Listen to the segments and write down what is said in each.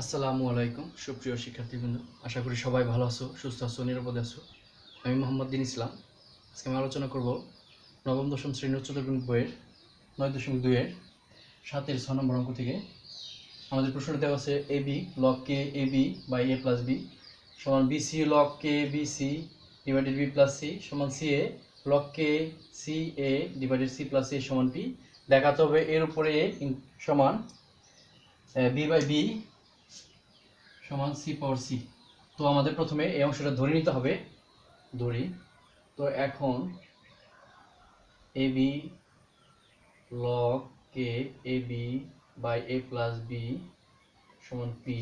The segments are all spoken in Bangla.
আসসালামু আলাইকুম সুপ্রিয় শিক্ষার্থীবৃন্দ, আশা করি সবাই ভালো আছো, সুস্থ আছো, নিরাপদে আছো। আমি মোহাম্মদ দিন ইসলাম। আজকে আমি আলোচনা করব নবম দশম শ্রেণীর উচ্চতর গণিত বইয়ের 9.2 এর 7-এর 6 নম্বর অঙ্ক থেকে। আমাদের প্রশ্নটা দেওয়া আছে a b log K a b by A plus b সমান বি সি লগ কে b c divided b plus C সমান c a log K c a divided c plus a সমান পি। দেখাতে হবে এর উপরে এ সমান বি বাই বি সমান সি পাওয়ার সি। তো আমাদের প্রথমে এই অংশটা ধরে নিতে হবে, ধরি। তো এখন a b log K a b by A plus b সমান পি,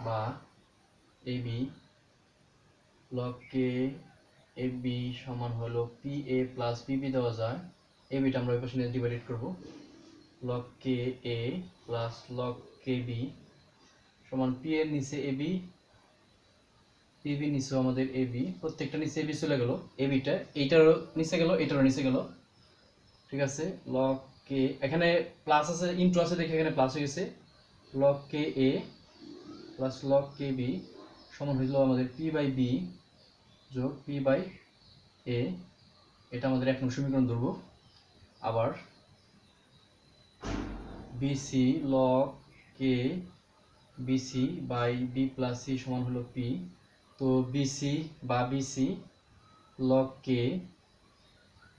বা a b log K a b সমান হলো p a plus p b দেওয়া যায়। এ বিটা আমরা ওই পাশে নিয়ে ডিভাইডেড করবো। Log K A plus log K B সমান পি এর নিচে এ বি, পিবি নিচে আমাদের এবি, প্রত্যেকটা নিচে এবি চলে গেল। এবিটা এইটারও নিচে গেল, এটারও নিচে গেল, ঠিক আছে। লগ কে এখানে প্লাস আছে, ইনটু আছে, দেখে এখানে প্লাস হয়ে গেছে। Log K A plus log K B সমান হইল আমাদের পি বাই বি যোগ পি বাই এ। এটা আমাদের 1 নং সমীকরণ ধরবো। আবার BC log K BC by B plus C সমান হলো পি। তো বিসি বা বিসি লগ কে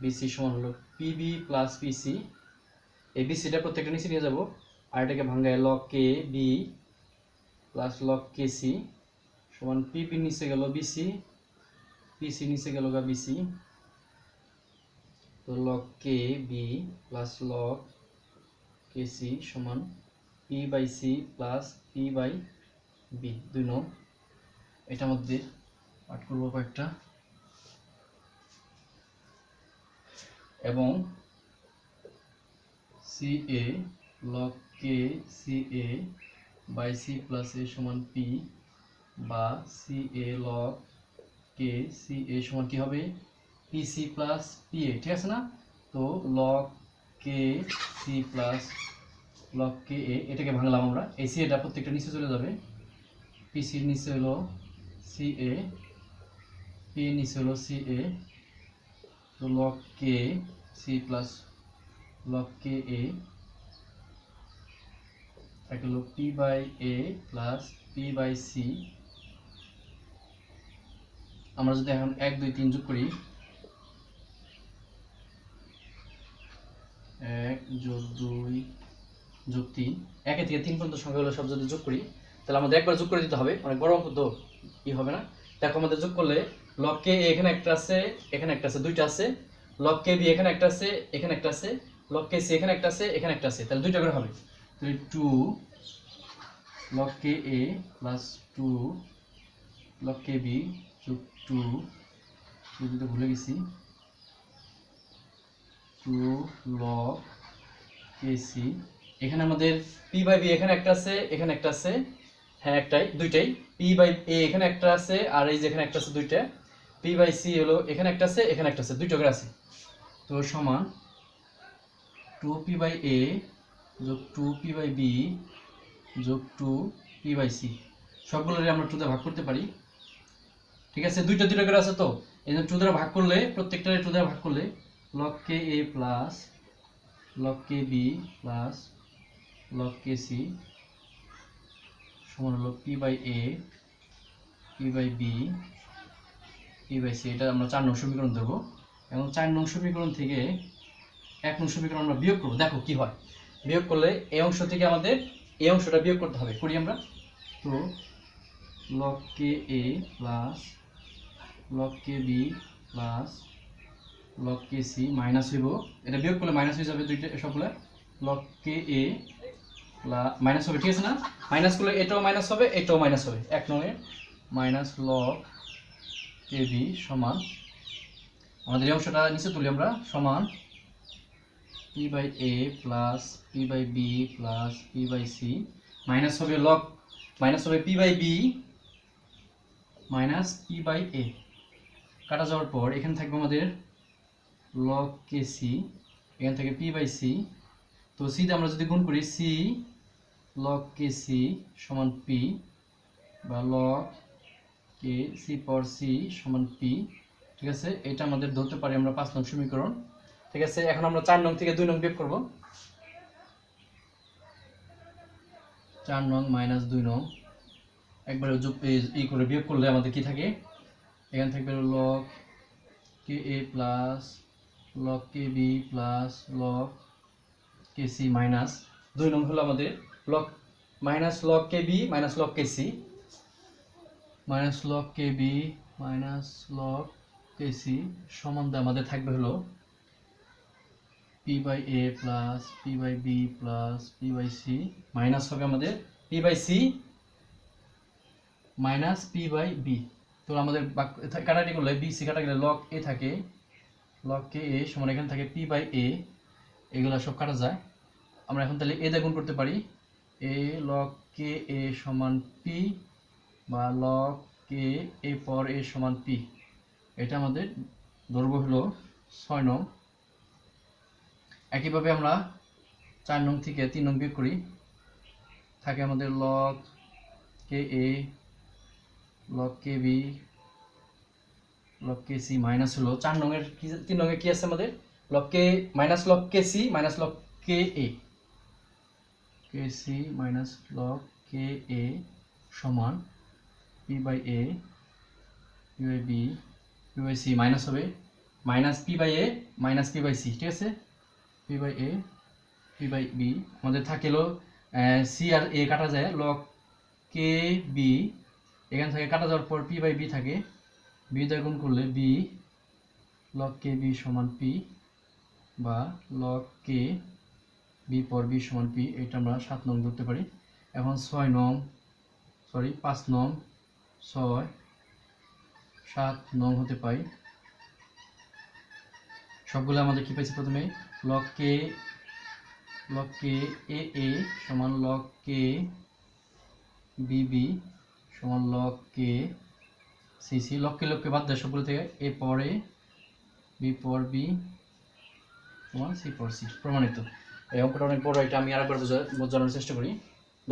বিসি সমান হলো পিবি প্লাস পিসি। এই বিসিটা প্রত্যেকটা নিচে নিয়ে যাব, আর এটাকে ভাঙায় log K B plus log K C সমান পিবি নিচে গেল বিসি, পিসি নিচে গেল গা বিসি। তো log K B plus log K C সমান p by c plus P by b 2 নং। এটার মধ্যে পাঠ করবো কয়েকটা। এবং c a log K c a by c plus a সমান পি, বা c a log K c a সমান কি হবে p c plus P A, ঠিক আছে না? তো লগ কে সি প্লাস লগ কে এ, এটাকে ভাঙলাম আমরা। এই সি এটা প্রত্যেকটা নিচে চলে যাবে। পি সির নিচে হলো সি এ, পি এর নিচে হলো সি এ। তো log K C plus log K A হলো P by A plus P by C. আমরা যদি এখন 1 2 3 যোগ করি, 1 যোগ 2 যোগ 3, 1 থেকে 3 পর্যন্ত সংখ্যাগুলো সব যদি যোগ করি, তাহলে আমাদের একবার যোগ করে দিতে হবে, অনেক বড় অঙ্ক তো কি হবে না। দেখো আমাদের যোগ করলে লগ কে এখানে একটা আছে, এখানে একটা আছে, দুইটা আছে। লগ কে বি এখানে একটা আছে, এখানে একটা আছে। লগ কে সি এখানে একটা আছে, এখানে একটা আছে, তাহলে দুইটা করে হবে। তাহলে 2 log K A plus 2 log K B যোগ 2, যদি তো ভুলে গেছি, 2 লগ কে সি। এখানে আমাদের পি বাই বি এখানে একটা আছে, এখানে একটা আছে, হ্যাঁ একটাই, দুইটাই। পি বাই এ এখানে একটা আছে, আর এই যে এখানে একটা আছে, দুইটা। পি বাই সি হলো এখানে একটা আছে, এখানে একটা আছে, দুইটা করে আছে। তো সমান 2p বাই এ যোগ 2p বাই বি যোগ 2p বাই সি। সবগুলোরে আমরা 2 দ্বারা ভাগ করতে পারি, ঠিক আছে। দুইটা দুইটা করে আছে, তো এই জন্য 2 দ্বারা ভাগ করলে, প্রত্যেকটারে 2 দ্বারা ভাগ করলে log K A plus log K B plus log K C সমান হলো P by A, P by B, P by C. এটা আমরা 4 নং সমীকরণ ধরবো। এবং 4 নং সমীকরণ থেকে 1 নং সমীকরণ আমরা বিয়োগ করবো, দেখো কি হয়। বিয়োগ করলে এই অংশ থেকে আমাদের এই অংশটা বিয়োগ করতে হবে, করি আমরা। তো log K A plus log K B plus log K C minus হইব, এটা বিয়োগ করলে মাইনাস হয়ে যাবে দুইটা সবগুলা। লগ কে এ মাইনাস হবে, ঠিক আছে না? মাইনাস করলে এটাও মাইনাস হবে, এটাও মাইনাস হবে। 1 নং এ মাইনাস লগ কে বি সমান, আমাদের এই অংশটা নিচে তুলি আমরা, সমান p by A plus P by B plus P by c. Minus হবে লগ, মাইনাস হবে p by b minus p by a. কাটা যাওয়ার পর এখানে থাকবে আমাদের লগ কে সি, এখান থেকে পি বাই সি। তো সিতে আমরা যদি গুণ করি, সি log kc সমান p বা log k c পর c সমান p, ঠিক আছে। এটা আমাদের ধরতে পারি আমরা 5 নং সমীকরণ, ঠিক আছে। এখন আমরা 4 নং থেকে 2 নং বিয়োগ করব। 4 নং মাইনাস 2 নং একবারে যোগ এই করে বিয়োগ করলে আমাদের কি থাকে, এখানে থাকবে log ka plus log kb plus log kc minus 2 নং হলো আমাদের log minus log kb minus log kc minus log kb minus log kc সমান আমাদের থাকবে হলো p by a plus p by b plus p by c minus হবে আমাদের p by c minus p by b। তো আমাদের কাটাকাটি করলে b c কাটা গেলে log a থাকে, log k a সমান এখানে থাকে p বাই a, এগুলো সব কাটা যায়। আমরা এখন তাহলে a দিয়ে গুণ করতে পারি, a log k a সমান p বা log k a পর a সমান p। এটা আমাদের ধরবো হলো 6 নং। একইভাবে আমরা 4 নং থেকে 3 নং বিয়োগ করি, থাকে আমাদের log ka log kb log kc minus হলো 4 নং এর 3 নং এ কি আছে আমাদের log k minus log kc minus log ka kc minus log ka সমান p by a p by b p by c minus হবে minus p by a minus p by c, ঠিক আছে। p by a p by b আমাদের থাকলো c আর a কাটা যায়, log kb এখান থেকে কাটা যাওয়ার পর p বাই b থাকে, b দ্বারা গুণ করলে b log kb সমান p বা log k b পর b সমান p। এটা আমরা 7 নং ধরতে পারি। এখন 5 নং 6 7 নং হতে পাই। সবগুলো আমাদের কি পাইছি, প্রথমে log k a a সমান log k b b সমান log k c c, log k বাদ দেয় সবগুলো থেকে, a পর a b পর b সমান c পর c, প্রমাণিত। এই অঙ্কটা অনেক বড়, এটা আমি আরেকবার বোঝানোর চেষ্টা করি।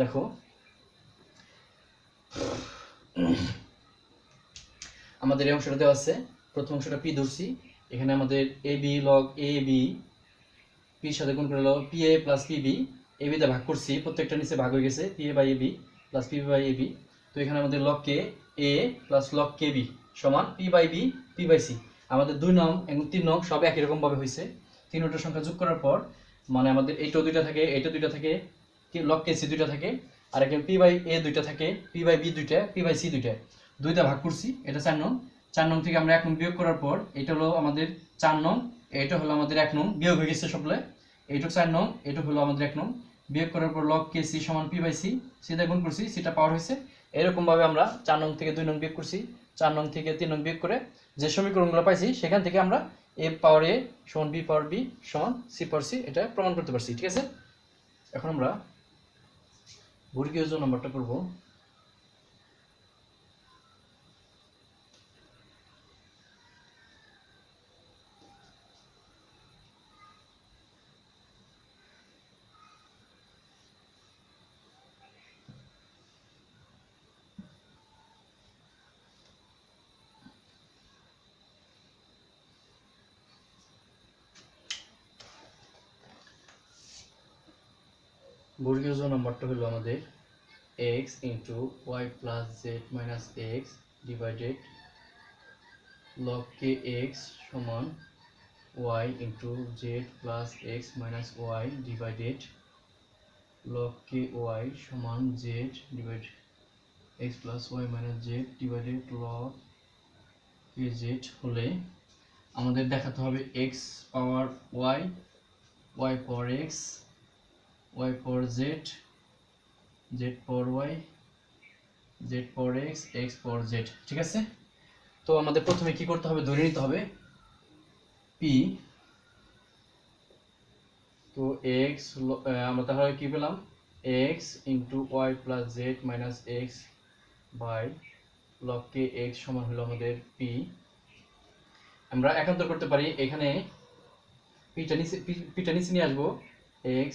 দেখো আমাদের এই অংশটা দেওয়া আছে, প্রথম অংশটা p ধরছি, এখানে আমাদের ab log ab p এর সাথে গুণ করে হলো pa প্লাস pb, ab দিয়ে ভাগ করছি, প্রত্যেকটা নিচে ভাগ হয়ে গেছে pa by ab plus pb by ab। তো এখানে আমাদের log k a plus log kb সমান p by b p by c। আমাদের 2 নং এবং 3 নং সব একই রকম ভাবে হয়েছে। তিনটার সংখ্যা যোগ করার পর মানে আমাদের এইটা দুইটা থাকে, এটা দুইটা থাকে, log kc দুইটা থাকে, আর এখানে p বাই a দুইটা থাকে, p বাই b দুইটা, p বাই c দুইটা, দুইটা ভাগ করছি। এটা 4 নং। 4 নং থেকে আমরা 1 নং বিয়োগ করার পর এটা হলো আমাদের 4 নং, এটা হলো আমাদের 1 নং, বিয়োগ হয়ে গেছে সবগুলো। এইটুক 4 নং, এটা হলো আমাদের 1 নং, বিয়োগ করার পর log kc সমান p বাই c, সিধা গুণ করছি, সেটা পাওয়ার হয়েছে। এরকম ভাবে আমরা 4 নং থেকে 2 নং বিয়োগ করছি, 4 নং থেকে 3 নং বিয়োগ করে যে সমীকরণগুলো পাইছি সেখান থেকে আমরা a পাওয়ার a সমান b পাওয়ার b সমান c পাওয়ার c এটা প্রমাণ করতে পারছি, ঠিক আছে। এখন আমরা বর্গীয় জ নাম্বারটা করব। বর্গীয় জ নাম্বারটা হলো আমাদের x into y plus Z minus X divided log kx সমান y into Z plus x minus Y divided log ky সমান Z divide X plus Y minus Z divided log kz হলে আমাদের দেখাতে হবে x পাওয়ার y, y পাওয়ার x, y পাওয়ার z, z পাওয়ার y, z পাওয়ার x, x পাওয়ার z, ঠিক আছে। তো আমাদের প্রথমে কি করতে হবে, ধরে নিতে হবে p। তো x আমরা তাহলে কি পেলাম, x into y plus z minus X by log kx সমান হলো আমাদের p। আমরা একান্তর করতে পারি, এখানে pটা নিচে নিয়ে আসবো, x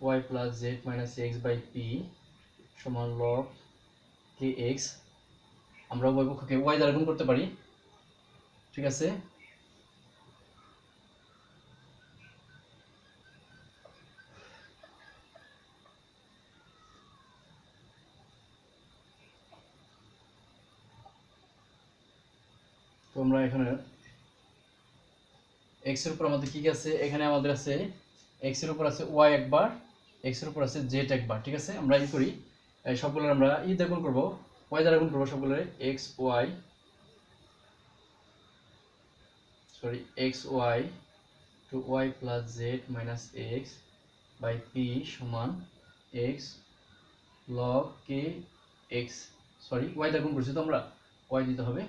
Y plus Z minus X by P সমান লগ কে এক্স। আমরা উভয় পক্ষকে ওয়াই দ্বারা গুণ করতে পারি, ঠিক আছে। তো আমরা এখানে এক্স এর উপর আমাদের কি আছে, এখানে আমাদের আছে এক্স এর উপর আছে ওয়াই একবার, এক্স এর উপর আছে জেড একবার, ঠিক আছে। আমরা কি করি, সবগুলো আমরা দ্বারা গুণ করব, ওয়াই দ্বারা গুণ করব সবগুলো, X Y to Y plus Z minus X by P সমান x log K X, Y দ্বারা গুণ করছি তো আমরা, ওয়াই দিতে হবে।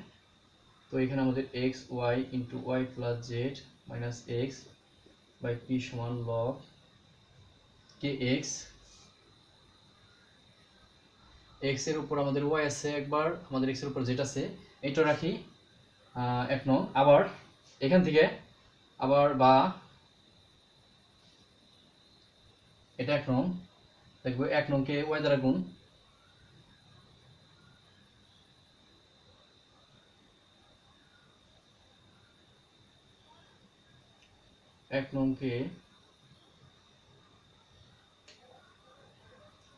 তো এখানে আমাদের X Y into Y plus Z minus X by P সমান লগ কে এক্স। এক্স এর উপর আমাদের ওয়াই আছে একবার, আমাদের এক্স এর উপর জেড আছে, এটা রাখি 1 নং। আবার এখান থেকে আবার বা এটা 1 নং, দেখবো 1 নংকে ওয়াই দ্বারা গুণ, এক নংকে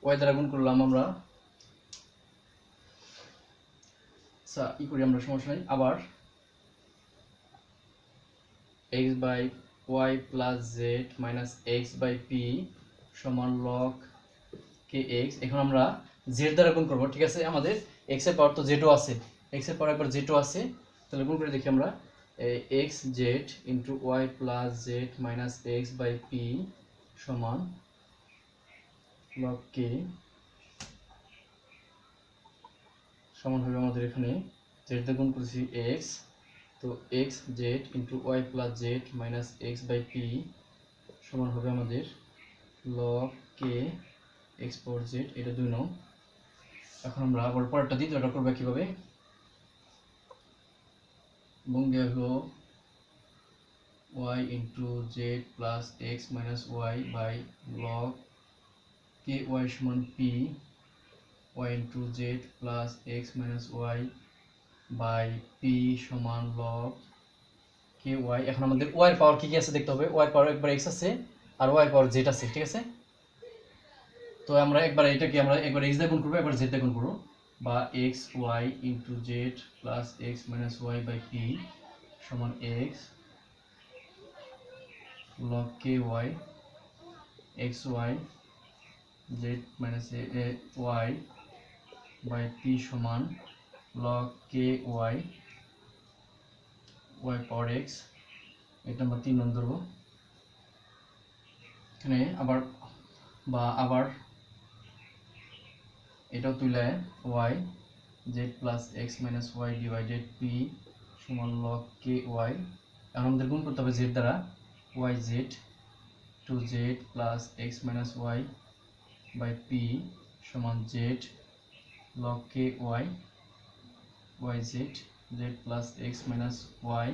ওয়াই দ্বারা গুণ করলাম আমরা, আচ্ছা ই করি আমরা, সমস্যা নাই। আবার X by Y plus Z minus X by P সমান লগ কে এক্স। এখন আমরা জেড দ্বারা গুণ করবো, ঠিক আছে। আমাদের এক্স এর পাওয়ার তো জেডও আছে, এক্স এর পাওয়ার একবার জেডও আছে, তাহলে গুণ করে দেখি আমরা, X Z into Y plus Z minus X by P সমান লগ কে সমান হবে আমাদের এখানে জেড দিয়ে গুণ করেছি এক্স, তো X Z into Y plus Z minus X by P সমান হবে আমাদের log K X power Z, এটা 2 নং। এখন আমরা আবার পরেরটা দিই, তো এটা করবো কীভাবে, এবং দেওয়া হলো y into Z plus x minus y by log k y সমান p y into Z plus x minus y by P সমান লগ কে ওয়াই। এখন আমাদের ওয়াই এর পাওয়ার কি কি আছে দেখতে হবে, ওয়াই এর পাওয়ার একবার এক্স আছে আর ওয়াই এর পাওয়ার জেড আছে, ঠিক আছে। তো আমরা একবার এটাকে আমরা একবার এক্স দিয়ে গুণ করবো, একবার জেড দিয়ে গুণ করবো, বা x Y into Z plus x minus y by P সমান x log k y x y z minus y by P সমান log k y y power x, এটা আমরা 3 নং ধরবো। এখানে আবার বা আবার এটাও তুলে y z plus x minus Y divided p সমান লগ কে ওয়াই। এখন আমাদের গুণ করতে হবে জেড দ্বারা, y z to z plus x minus y by P সমান z log k y y z z plus x minus y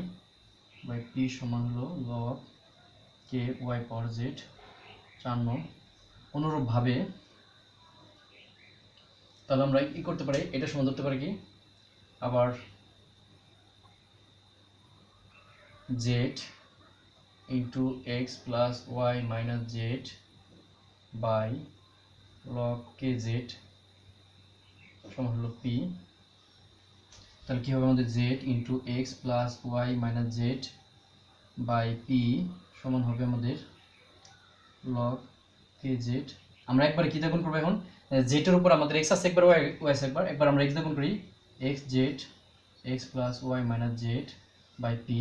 by P সমান হলো log k y power z 4 নং। অনুরূপভাবে তাহলে আমরা কি করতে পারি, এটা সমান ধরতে পারি কি, আবার Z into X plus Y minus Z by log K Z সমান হলো পি। তাহলে কি হবে আমাদের Z into X plus Y minus Z by P সমান হবে আমাদের লগ কে জেড। আমরা একবার কি দিয়ে গুণ করবো, এখন জেড এর উপর আমাদের এক্স আছে একবার, ওয়াই আছে একবার, একবার আমরা এক্স দিয়ে গুণ করি, X Z X plus Y minus Z by P,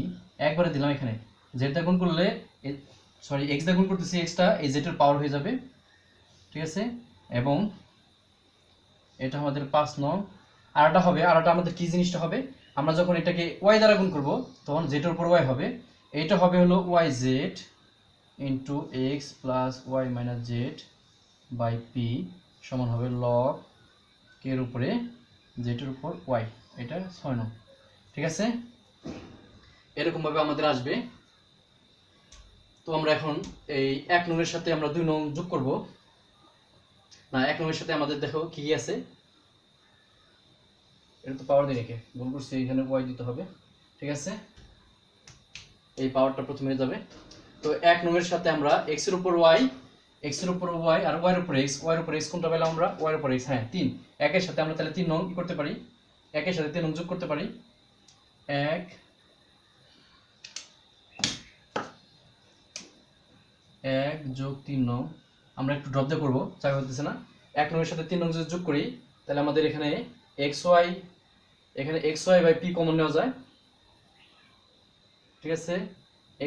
একবারে দিলাম। এখানে জেড দিয়ে গুণ করলে এক্স দিয়ে গুণ করতেছি, এক্সটা এই জেড এর পাওয়ার হয়ে যাবে, ঠিক আছে। এবং এটা আমাদের 5 নং। আরটা হবে, আরটা আমাদের কি জিনিসটা হবে, আমরা যখন এটাকে ওয়াই দ্বারা গুণ করব তখন জেড এর উপর ওয়াই হবে, এইটা হবে হলো Y Z into X plus Y minus Z by P সমান হবে লগ কে এর উপরে জেড এর উপর ওয়াই, এটা 6 নং, ঠিক আছে। এরকমভাবে আমাদের আসবে। তো আমরা এখন এই 1 নং এর সাথে আমরা 2 নং যোগ করব। না, 1 নং এর সাথে আমাদের দেখো কি কি আছে, এটা তো পাওয়ার দিয়ে রেখে ভুল করছি, এখানে y দিতে হবে। ঠিক আছে, এই পাওয়ারটা প্রথমে যাবে। তো 1 নং এর সাথে আমরা x এর উপর y, x এর উপর y আর y এর উপর x, y এর উপর x কোনটা পেলাম আমরা, y এর উপর x, হ্যাঁ 3। 1 এর সাথে আমরা তাহলে 3 নং কি করতে পারি, 1 এর সাথে 3 নং যোগ করতে পারি। 1 যোগ 3 নং, আমরা একটু ড্রপ দিয়ে করবো, চাই হতেছে না। 1 নং এর সাথে 3 নং যদি যোগ করি তাহলে আমাদের এখানে xy, এখানে xy বাই p কমন নেওয়া যায়। ঠিক আছে,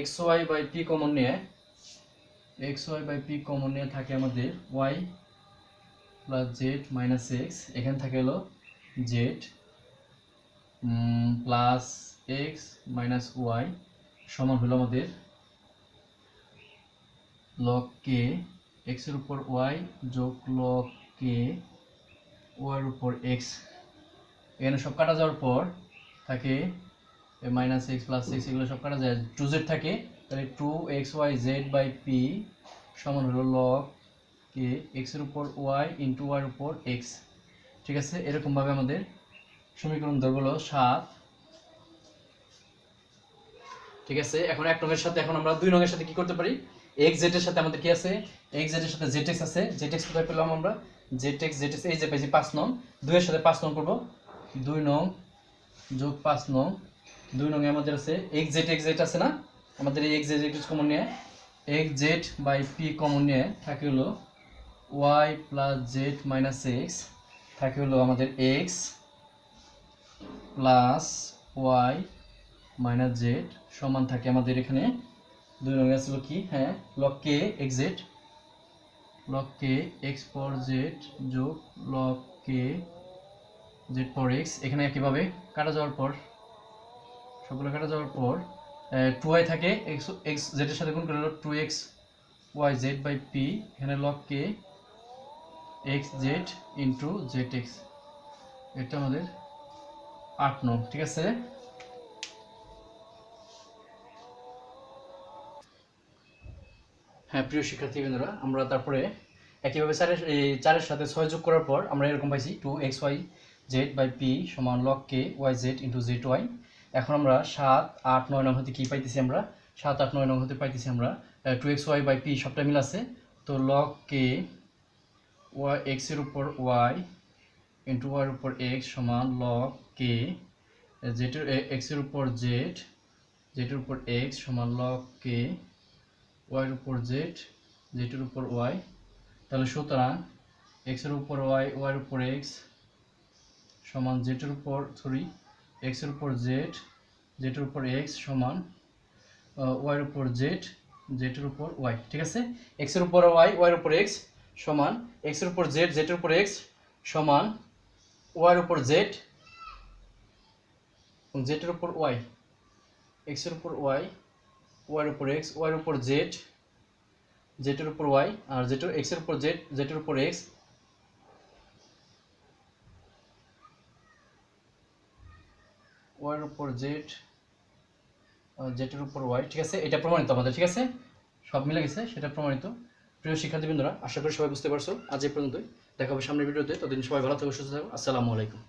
xy বাই p কমন নিয়ে, xy বাই p কমন নিয়ে থাকে আমাদের y plus z minus x, এখানে থাকে হলো z plus x minus y সমান হলো আমাদের log k x এর উপর y যোগ log k y এর উপর x। এখানে সব কাটা যাওয়ার পর থাকে মাইনাস এক্স প্লাস এক্স, এগুলো সব কাটা যায়, 2z থাকে, তাহলে 2xyz বাই p সমান হলো log k x এর উপর y ইন্টু y এর উপর x। ঠিক আছে, এরকমভাবে আমাদের সমীকরণ দৈর্ঘ্য হলো 7। ঠিক আছে, এখন 1 নংয়ের সাথে এখন আমরা 2 নংয়ের সাথে কি করতে পারি, xz এর সাথে আমাদের কি আছে, xz এর সাথে zx আছে, zx কোথায় পেলাম আমরা, zx এই যে পেয়েছি 5 নং, 2 এর সাথে 5 নং করব, 2 নং যোগ 5 নং, 2 নং এ আমাদের আছে xz আছে না, আমাদের এই xz কমন নিয়ে xz বাই p কমন নিয়ে থাকে হলো y plus z minus x, থাকে হলো আমাদের x plus y minus z সমান থাকে আমাদের এখানে 2 নং এ আসলো কি, হ্যাঁ log k xz, log k x পর z যোগ log k z পর x। এখানে একইভাবে কাটা যাওয়ার পর, সবগুলো কাটা যাওয়ার পর 2y থাকে, x z এর সাথে গুণ করে হলো 2x y z by p, এখানে log k x z into zx, এটা আমাদের 8 নং। ঠিক আছে, হ্যাঁ প্রিয় শিক্ষার্থীবৃন্দরা, আমরা তারপরে একইভাবে 4 এর সাথে 6 যোগ করার পর আমরা এরকম পাইছি 2xyz বাই p সমান log k yz into zy। এখন আমরা 7, 8, 9 নং হতে কি পাইতেছি, আমরা 7, 8, 9 নং হতে পাইতেছি আমরা 2xy বাই p সবটা মিল আছে, তো log k y x এর উপর y ইন্টু y এর উপর x সমান log k z এর x এর উপর z, z এর উপর x সমান log k y এর উপর z, z এর উপর y। তাহলে সুতরাং x এর উপর y, y এর উপর x সমান z এর উপর x এর উপর z, z এর উপর x সমান y এর উপর z, z এর উপর y। ঠিক আছে, x এর উপর y, y এর উপর x সমান x এর উপর z, z এর উপর x সমান y এর উপর z এবং z এর উপর y, x এর উপর y, y এর উপর x, y এর উপর z, z এর উপর y আর z এর x এর উপর z, z এর উপর x, y এর উপর z, z এর উপর y। ঠিক আছে, এটা প্রমাণিত আমাদের। ঠিক আছে, সব মিলে গেছে, সেটা প্রমাণিত। প্রিয় শিক্ষার্থীবৃন্দরা, আশা করি সবাই বুঝতে পারছো। আজ এই পর্যন্তই, দেখা হবে সামনের ভিডিওতে, ততদিন সবাই ভালো থাকো, সুস্থ থাকো। আসসালামু আলাইকুম।